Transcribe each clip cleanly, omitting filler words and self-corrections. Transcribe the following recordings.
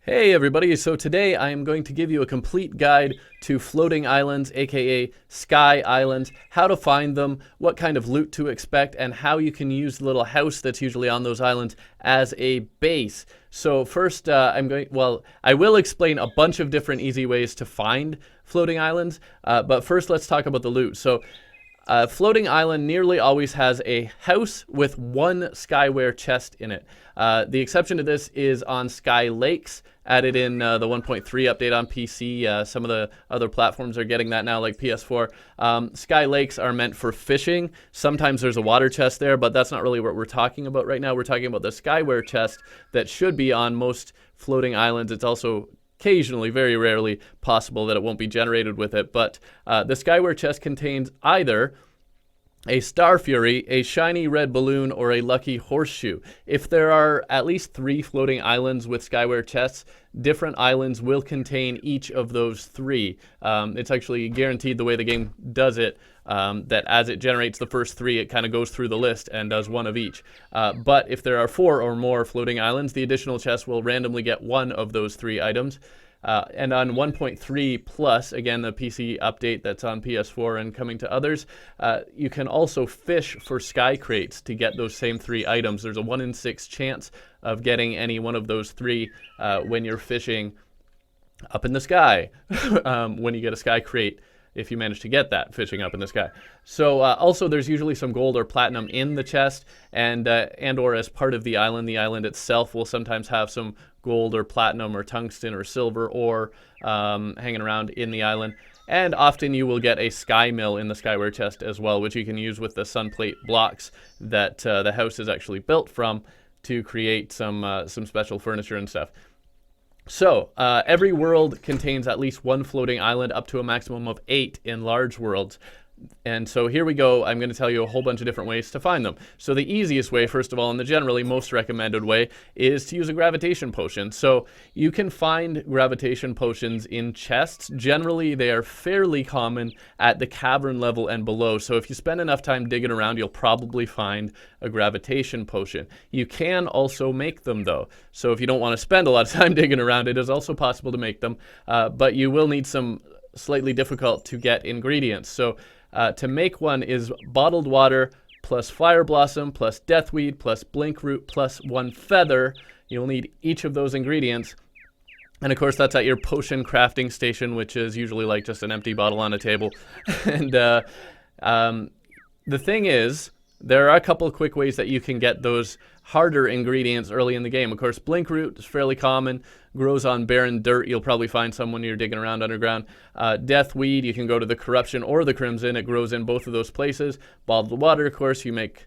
Hey everybody, so today I am going to give you a complete guide to floating islands, aka sky islands, how to find them, what kind of loot to expect, and how you can use the little house that's usually on those islands as a base. So first, I will explain a bunch of different easy ways to find floating islands, but first let's talk about the loot. So a floating island nearly always has a house with one skyware chest in it. The exception to this is on Sky Lakes, added in the 1.3 update on PC. Some of the other platforms are getting that now, like PS4. Sky Lakes are meant for fishing. Sometimes there's a water chest there, but that's not really what we're talking about right now. We're talking about the skyware chest that should be on most floating islands. It's also occasionally, very rarely, possible that it won't be generated with it. But the skyware chest contains either a Star Fury, a shiny red balloon, or a lucky horseshoe. If there are at least 3 floating islands with skyware chests, different islands will contain each of those 3. It's actually guaranteed the way the game does it, that as it generates the first 3, it kind of goes through the list and does one of each. But if there are 4 or more floating islands, the additional chest will randomly get 1 of those 3 items. And on 1.3 plus, again, the PC update that's on PS4 and coming to others, you can also fish for sky crates to get those same 3 items. There's a 1 in 6 chance of getting any one of those 3 when you're fishing up in the sky, when you get a sky crate, if you manage to get that fishing up in the sky. So also there's usually some gold or platinum in the chest, and or as part of the island itself will sometimes have some gold or platinum or tungsten or silver ore hanging around in the island. And often you will get a sky mill in the skyware chest as well, which you can use with the sunplate blocks that the house is actually built from to create some special furniture and stuff. So, every world contains at least 1 floating island, up to a maximum of 8 in large worlds. And so here we go. I'm going to tell you a whole bunch of different ways to find them. So the easiest way, first of all, and the generally most recommended way, is to use a gravitation potion. So you can find gravitation potions in chests. Generally, they are fairly common at the cavern level and below. So if you spend enough time digging around, you'll probably find a gravitation potion. You can also make them, though. So if you don't want to spend a lot of time digging around, it is also possible to make them. But you will need some slightly difficult to get ingredients. So to make one is bottled water plus fire blossom plus deathweed plus blink root plus 1 feather. You'll need each of those ingredients. And of course, that's at your potion crafting station, which is usually like just an empty bottle on a table. And the thing is, there are a couple of quick ways that you can get those harder ingredients early in the game. Of course, blink root is fairly common, grows on barren dirt. You'll probably find some when you're digging around underground. Deathweed, you can go to the corruption or the crimson. It grows in both of those places. Bottled water, of course, you make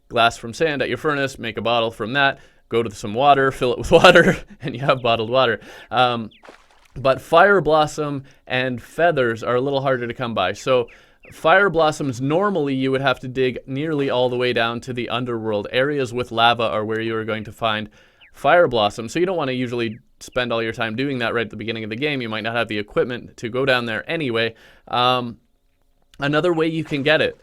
glass from sand at your furnace, make a bottle from that, go to some water, fill it with water, and you have bottled water. But fire blossom and feathers are a little harder to come by. So fire blossoms, normally you would have to dig nearly all the way down to the underworld. Areas with lava are where you are going to find fire blossoms. So you don't want to usually spend all your time doing that right at the beginning of the game. You might not have the equipment to go down there anyway. Another way you can get it,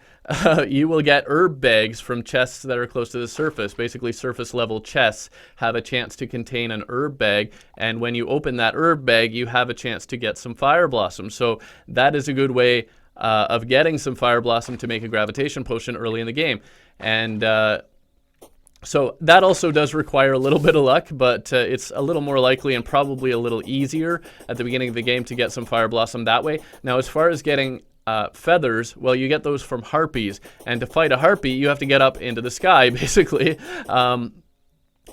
you will get herb bags from chests that are close to the surface. Basically, surface level chests have a chance to contain an herb bag, and when you open that herb bag, you have a chance to get some fire blossoms. So that is a good way of getting some fire blossom to make a gravitation potion early in the game. And so that also does require a little bit of luck, but it's a little more likely and probably a little easier at the beginning of the game to get some fire blossom that way. Now, as far as getting feathers, well, you get those from harpies, and to fight a harpy, you have to get up into the sky, basically.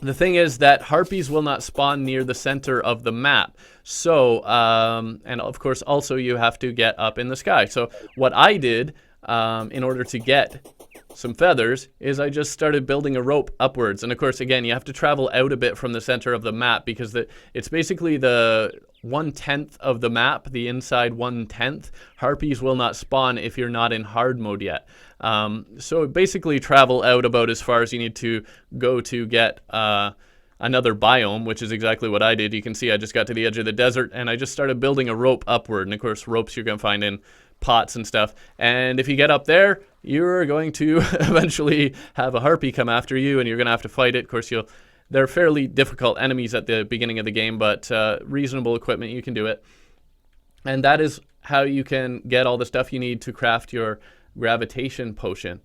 The thing is that harpies will not spawn near the center of the map. So, and of course, also you have to get up in the sky. So what I did in order to get some feathers is I just started building a rope upwards. And of course, again, you have to travel out a bit from the center of the map because it's basically the 1/10 of the map, the inside 1/10. Harpies will not spawn if you're not in hard mode yet. So basically travel out about as far as you need to go to get another biome, which is exactly what I did. You can see I just got to the edge of the desert and I just started building a rope upward. And of course, ropes you're going to find in pots and stuff. And if you get up there, you're going to eventually have a harpy come after you and you're going to have to fight it. Of course, you'll They're fairly difficult enemies at the beginning of the game, but reasonable equipment, you can do it. And that is how you can get all the stuff you need to craft your gravitation potion.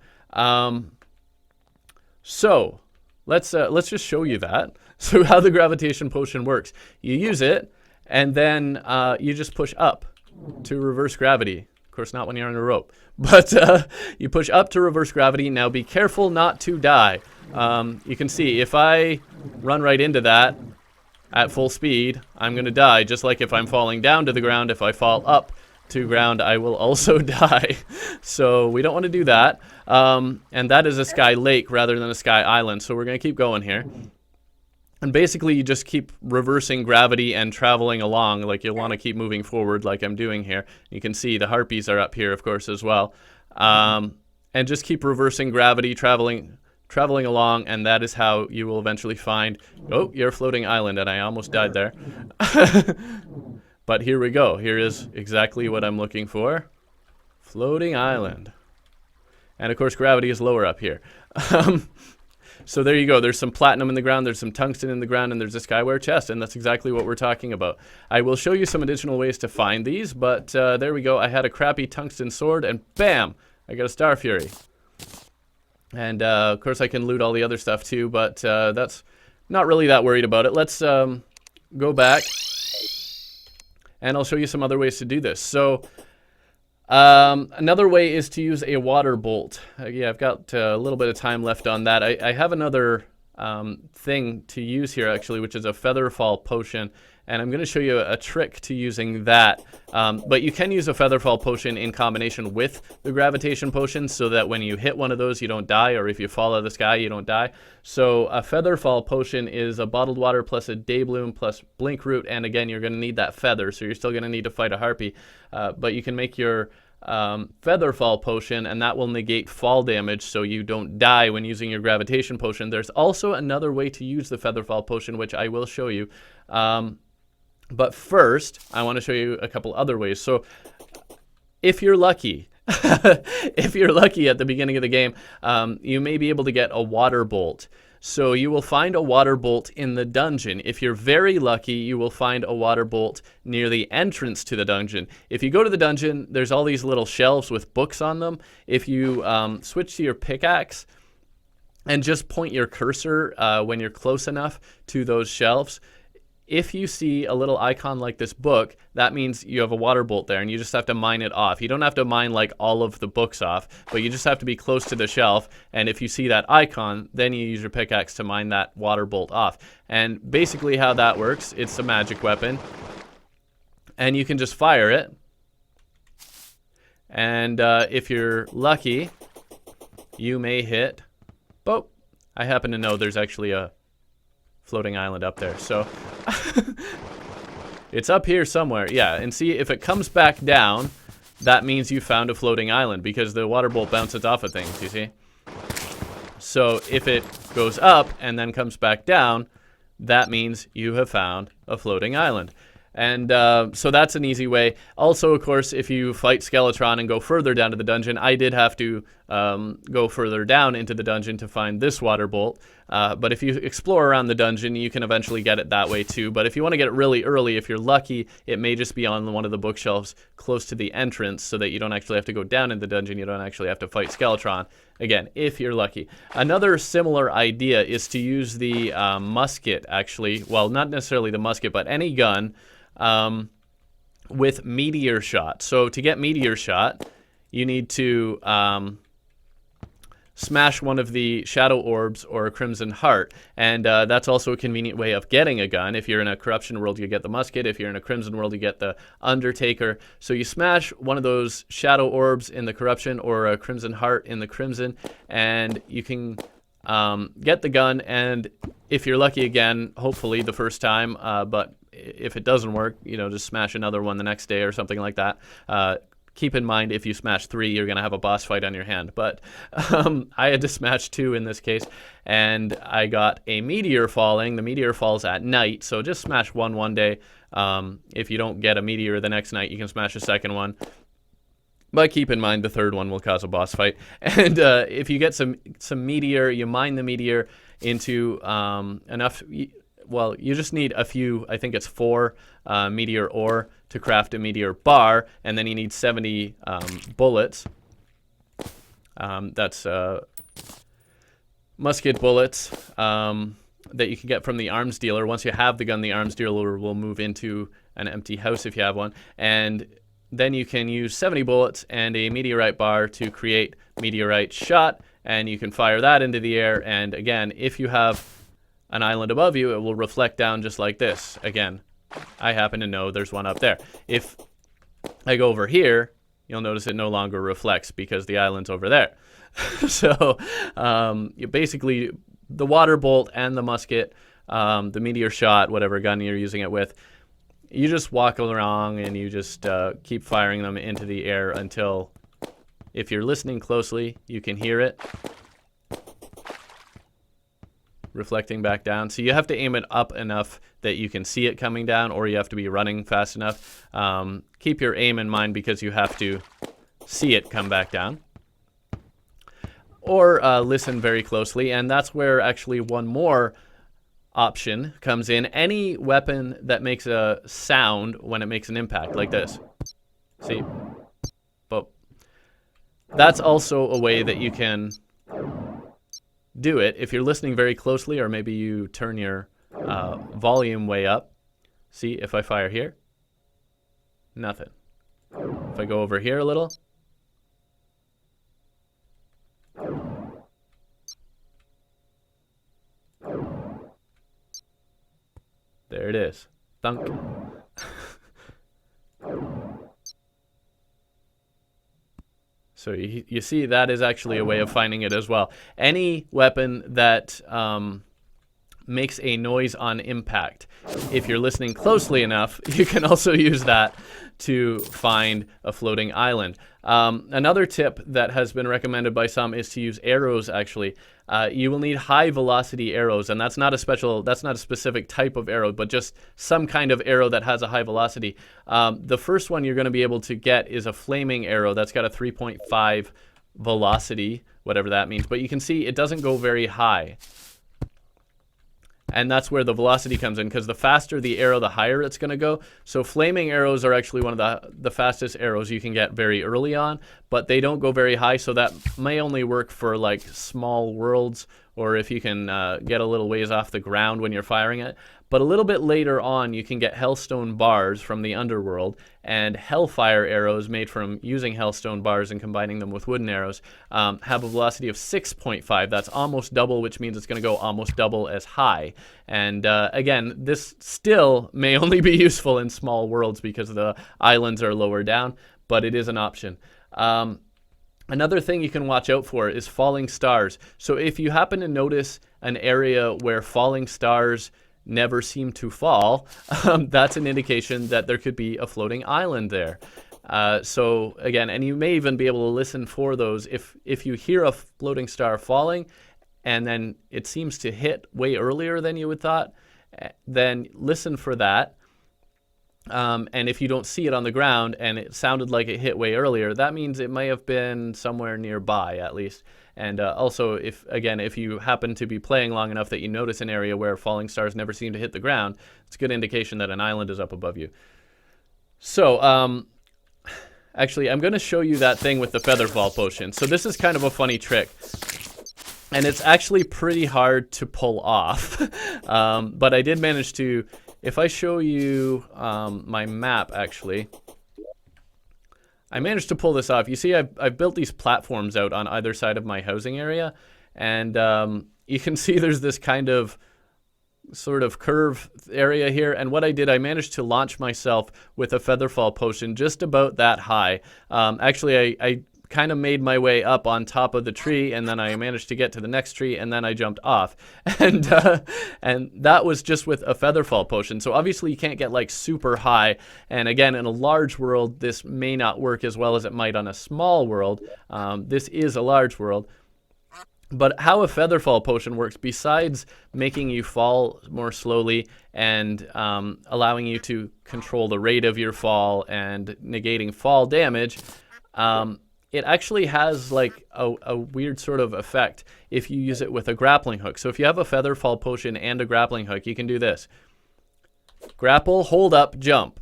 So let's just show you that. So how the gravitation potion works. You use it, and then you just push up to reverse gravity. Of course, not when you're on a rope. But you push up to reverse gravity. Now be careful not to die. You can see if I run right into that at full speed, I'm going to die. Just like if I'm falling down to the ground, if I fall up to ground, I will also die. So we don't want to do that. And that is a sky lake rather than a sky island. So we're going to keep going here. And basically, you just keep reversing gravity and traveling along. Like, you'll want to keep moving forward like I'm doing here. You can see the harpies are up here, of course, as well. And just keep reversing gravity, traveling along, and that is how you will eventually find... Oh, you're a floating island, and I almost died there. But here we go. Here is exactly what I'm looking for. Floating island. And, of course, gravity is lower up here. So there you go. There's some platinum in the ground, there's some tungsten in the ground, and there's a skyware chest, and that's exactly what we're talking about. I will show you some additional ways to find these, but there we go. I had a crappy tungsten sword, and bam! I got a Star Fury. And, of course, I can loot all the other stuff, too, but that's not really that worried about it. Let's go back, and I'll show you some other ways to do this. So... another way is to use a water bolt. Yeah, I've got a little bit of time left on that. I have another thing to use here, actually, which is a Featherfall potion. And I'm going to show you a trick to using that. But you can use a Featherfall potion in combination with the gravitation potion so that when you hit one of those, you don't die. Or if you fall out of the sky, you don't die. So a Featherfall potion is a bottled water plus a Daybloom plus Blink Root. And again, you're going to need that feather. So you're still going to need to fight a harpy. But you can make your Featherfall potion, and that will negate fall damage so you don't die when using your gravitation potion. There's also another way to use the Featherfall potion, which I will show you. But first, I want to show you a couple other ways. So if you're lucky, if you're lucky at the beginning of the game, you may be able to get a water bolt. So you will find a water bolt in the dungeon. If you're very lucky, you will find a water bolt near the entrance to the dungeon. If you go to the dungeon, there's all these little shelves with books on them. If you switch to your pickaxe and just point your cursor when you're close enough to those shelves, if you see a little icon like this book, that means you have a water bolt there, and you just have to mine it off. You don't have to mine like all of the books off, but you just have to be close to the shelf, and if you see that icon, then you use your pickaxe to mine that water bolt off. And basically how that works, it's a magic weapon, and you can just fire it, and if you're lucky, you may hit... Oh, I happen to know there's actually a floating island up there, so it's up here somewhere. Yeah, and see, if it comes back down, that means you found a floating island because the water bolt bounces off of things, you see. So if it goes up and then comes back down, that means you have found a floating island. And so that's an easy way. Also, of course, if you fight Skeletron and go further down to the dungeon, I did have to go further down into the dungeon to find this water bolt. But if you explore around the dungeon, you can eventually get it that way too. But if you want to get it really early, if you're lucky, it may just be on one of the bookshelves close to the entrance so that you don't actually have to go down in the dungeon. You don't actually have to fight Skeletron. Again, if you're lucky. Another similar idea is to use the musket, actually. Well, not necessarily the musket, but any gun with meteor shot. So to get meteor shot, you need to smash one of the shadow orbs or a crimson heart, and that's also a convenient way of getting a gun. If you're in a corruption world, you get the musket. If you're in a crimson world, you get the undertaker. So you smash one of those shadow orbs in the corruption or a crimson heart in the crimson, and you can get the gun, and if you're lucky again, hopefully the first time, but if it doesn't work, you know, just smash another one the next day or something like that. Keep in mind, if you smash 3, you're going to have a boss fight on your hand. But I had to smash 2 in this case, and I got a meteor falling. The meteor falls at night, so just smash one day. If you don't get a meteor the next night, you can smash a second one. But keep in mind, the third one will cause a boss fight. And if you get some meteor, you mine the meteor, into enough. Well, you just need a few. I think it's 4 meteor ore to craft a meteor bar, and then you need 70 bullets. That's musket bullets that you can get from the arms dealer. Once you have the gun, the arms dealer will move into an empty house if you have one, and then you can use 70 bullets and a meteorite bar to create meteorite shot, and you can fire that into the air. And again, if you have an island above you, it will reflect down just like this. Again, I happen to know there's one up there. If I go over here, you'll notice it no longer reflects because the island's over there. So you basically, the water bolt and the musket, the meteor shot, whatever gun you're using it with, you just walk along and you just keep firing them into the air until, if you're listening closely, you can hear it reflecting back down. So you have to aim it up enough that you can see it coming down, or you have to be running fast enough. Keep your aim in mind because you have to see it come back down. Or listen very closely, and that's where actually one more option comes in. Any weapon that makes a sound when it makes an impact, like this. See? But that's also a way that you can do it if you're listening very closely, or maybe you turn your volume way up. See, if I fire here, nothing. If I go over here a little, there it is. Thunk. So you see, that is actually a way of finding it as well. Any weapon that makes a noise on impact, if you're listening closely enough, you can also use that to find a floating island. Another tip that has been recommended by some is to use arrows, actually. You will need high velocity arrows, and that's not a specific type of arrow, but just some kind of arrow that has a high velocity. The first one you're going to be able to get is a flaming arrow that's got a 3.5 velocity, whatever that means. But you can see it doesn't go very high. And that's where the velocity comes in, because the faster the arrow, the higher it's going to go. So flaming arrows are actually one of the fastest arrows you can get very early on, but they don't go very high, so that may only work for like small worlds, or if you can get a little ways off the ground when you're firing it. But a little bit later on, you can get hellstone bars from the underworld, and hellfire arrows made from using hellstone bars and combining them with wooden arrows have a velocity of 6.5. That's almost double, which means it's going to go almost double as high. And again, this still may only be useful in small worlds because the islands are lower down, but it is an option. Another thing you can watch out for is falling stars. So if you happen to notice an area where falling stars never seem to fall, that's an indication that there could be a floating island there. So again, and you may even be able to listen for those. If you hear a floating star falling and then it seems to hit way earlier than you would thought, then listen for that. And if you don't see it on the ground and it sounded like it hit way earlier, that means it may have been somewhere nearby at least. And also, if you happen to be playing long enough that you notice an area where falling stars never seem to hit the ground, it's a good indication that an island is up above you. So, actually, I'm going to show you that thing with the featherfall potion. So this is kind of a funny trick. And it's actually pretty hard to pull off. But I did manage to, if I show you my map, actually, I managed to pull this off. You see, I've built these platforms out on either side of my housing area, and you can see there's this kind of sort of curve area here. And what I did, I managed to launch myself with a featherfall potion just about that high. Actually, I kind of made my way up on top of the tree, and then I managed to get to the next tree, and then I jumped off. And that was just with a featherfall potion. So obviously you can't get like super high. And again, in a large world, this may not work as well as it might on a small world. This is a large world. But how a featherfall potion works, besides making you fall more slowly and allowing you to control the rate of your fall and negating fall damage, it actually has like a weird sort of effect if you use it with a grappling hook. So if you have a feather fall potion and a grappling hook, you can do this. Grapple, hold up, jump.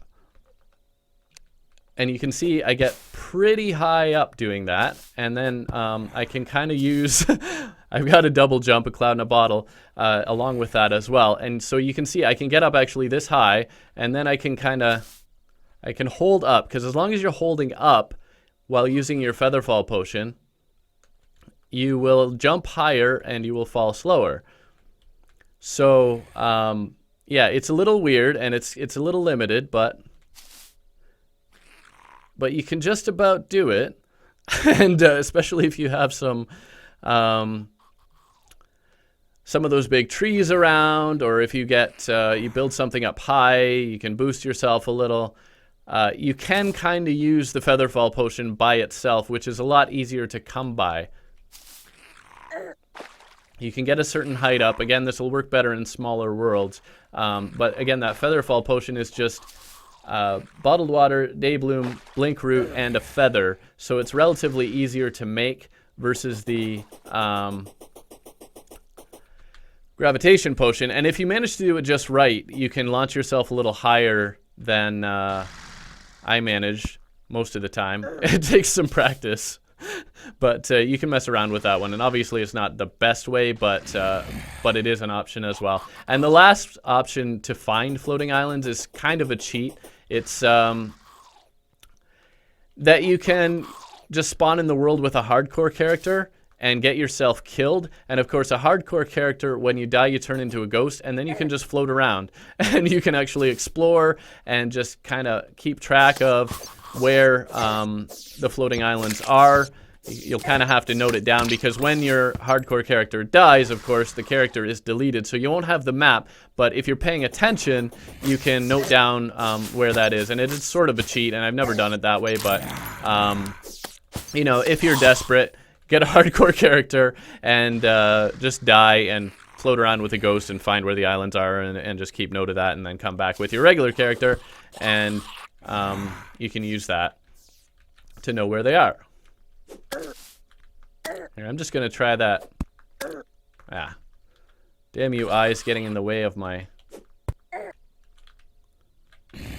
And you can see I get pretty high up doing that. And then I can kind of use, I've got a double jump, a cloud in a bottle, along with that as well. And so you can see I can get up actually this high, and then I can I can hold up, because as long as you're holding up while using your featherfall potion, you will jump higher and you will fall slower. So, yeah, it's a little weird and it's a little limited, but you can just about do it. And especially if you have some of those big trees around, or if you get you build something up high, you can boost yourself a little. You can kind of use the featherfall potion by itself, which is a lot easier to come by. You can get a certain height up. Again, this will work better in smaller worlds. But again, that featherfall potion is just bottled water, day bloom, blink root, and a feather. So it's relatively easier to make versus the gravitation potion. And if you manage to do it just right, you can launch yourself a little higher than I manage most of the time. It takes some practice. But you can mess around with that one, and obviously it's not the best way, but it is an option as well. And the last option to find floating islands is kind of a cheat. It's that you can just spawn in the world with a hardcore character and get yourself killed. And of course, a hardcore character, when you die, you turn into a ghost, and then you can just float around, and you can actually explore and just kind of keep track of where the floating islands are. You'll kind of have to note it down, because when your hardcore character dies, of course, the character is deleted, so you won't have the map. But if you're paying attention, you can note down where that is. And it is sort of a cheat, and I've never done it that way, but you know, if you're desperate, get a hardcore character and just die and float around with a ghost and find where the islands are, and just keep note of that, and then come back with your regular character, and you can use that to know where they are. Here, I'm just gonna try that. Ah, damn you eyes getting in the way of my...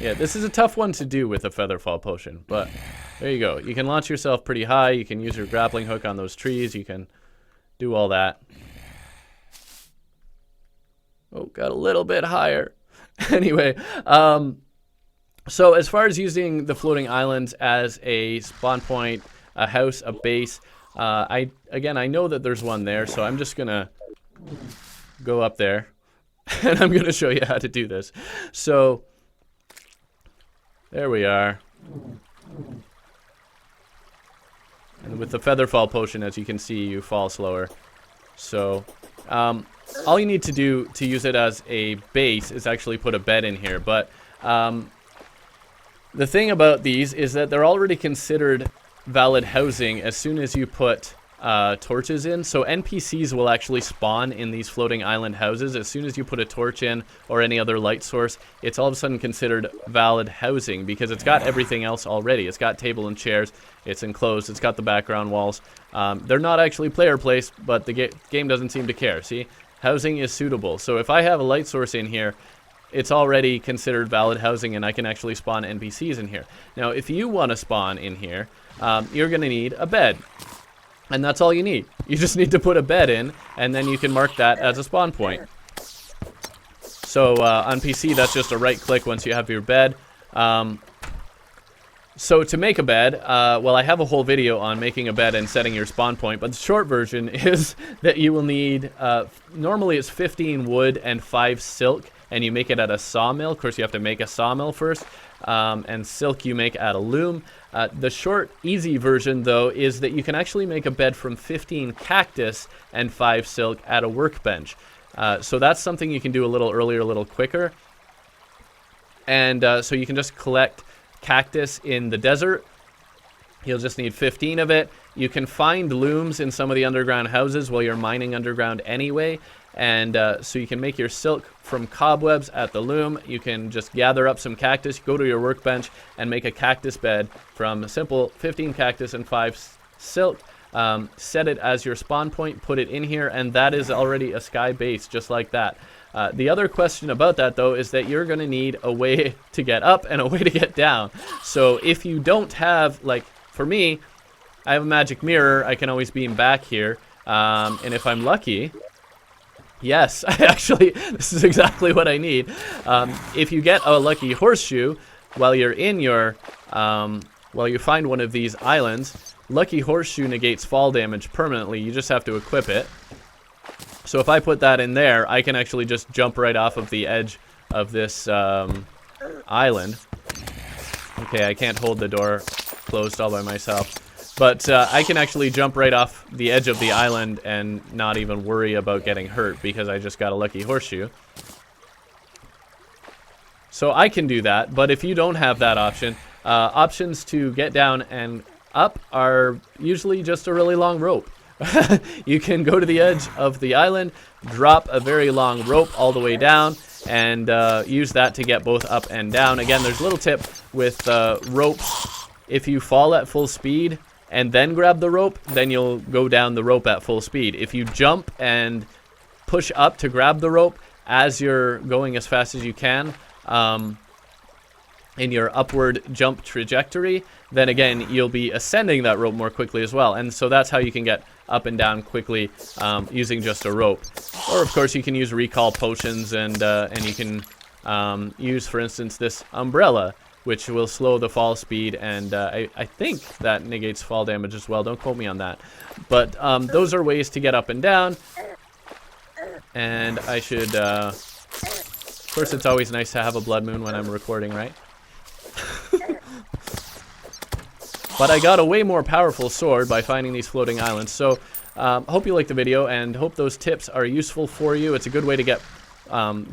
Yeah, this is a tough one to do with a featherfall potion, but there you go. You can launch yourself pretty high. You can use your grappling hook on those trees. You can do all that. Oh, got a little bit higher. Anyway, so as far as using the floating islands as a spawn point, a house, a base, I know that there's one there, so I'm just gonna go up there and I'm gonna show you how to do this. So there we are. And with the featherfall potion, as you can see, you fall slower. So all you need to do to use it as a base is actually put a bed in here. But the thing about these is that they're already considered valid housing as soon as you put torches in. So NPCs will actually spawn in these floating island houses as soon as you put a torch in, or any other light source. It's all of a sudden considered valid housing because it's got everything else already. It's got table and chairs, it's enclosed, it's got the background walls. They're not actually player placed, but the game doesn't seem to care. See, housing is suitable. So if I have a light source in here, it's already considered valid housing, and I can actually spawn NPCs in here. Now, if you want to spawn in here, you're going to need a bed. And that's all you need. You just need to put a bed in, and then you can mark that as a spawn point. So on PC, that's just a right click once you have your bed. So to make a bed, well, I have a whole video on making a bed and setting your spawn point, but the short version is that you will need, normally it's 15 wood and 5 silk, and you make it at a sawmill. Of course, you have to make a sawmill first, and silk you make at a loom. The short, easy version, though, is that you can actually make a bed from 15 cactus and 5 silk at a workbench. So that's something you can do a little earlier, a little quicker. And so you can just collect cactus in the desert. You'll just need 15 of it. You can find looms in some of the underground houses while you're mining underground anyway. And so you can make your silk from cobwebs at the loom. You can just gather up some cactus, go to your workbench, and make a cactus bed from a simple 15 cactus and 5 silk, set it as your spawn point, put it in here, and that is already a sky base, just like that. The other question about that, though, is that you're going to need a way to get up and a way to get down. So if you don't have, like, for me, I have a magic mirror. I can always beam back here. And if I'm lucky, yes, actually, this is exactly what I need. If you get a lucky horseshoe while you're in your, while you find one of these islands, lucky horseshoe negates fall damage permanently. You just have to equip it. So if I put that in there, I can actually just jump right off of the edge of this island. Okay, I can't hold the door closed all by myself. But I can actually jump right off the edge of the island and not even worry about getting hurt because I just got a lucky horseshoe. So I can do that, but if you don't have that option, options to get down and up are usually just a really long rope. You can go to the edge of the island, drop a very long rope all the way down, and use that to get both up and down. Again, there's a little tip with ropes. If you fall at full speed and then grab the rope, then you'll go down the rope at full speed. If you jump and push up to grab the rope as you're going as fast as you can, in your upward jump trajectory, then again you'll be ascending that rope more quickly as well. And so that's how you can get up and down quickly using just a rope. Or of course you can use recall potions, and you can use, for instance, this umbrella, which will slow the fall speed, and I think that negates fall damage as well. Don't quote me on that. But those are ways to get up and down. And I should of course, it's always nice to have a blood moon when I'm recording, right? But I got a way more powerful sword by finding these floating islands. So hope you liked the video, and hope those tips are useful for you. It's a good way to get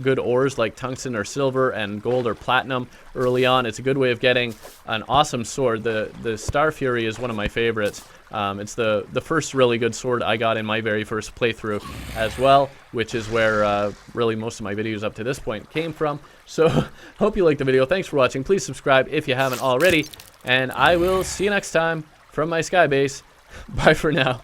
good ores like tungsten or silver and gold or platinum early on. It's a good way of getting an awesome sword. The Star Fury is one of my favorites. It's the first really good sword I got in my very first playthrough as well, which is where really most of my videos up to this point came from. So hope you liked the video. Thanks for watching. Please subscribe if you haven't already, and I will see you next time from my sky base. Bye for now.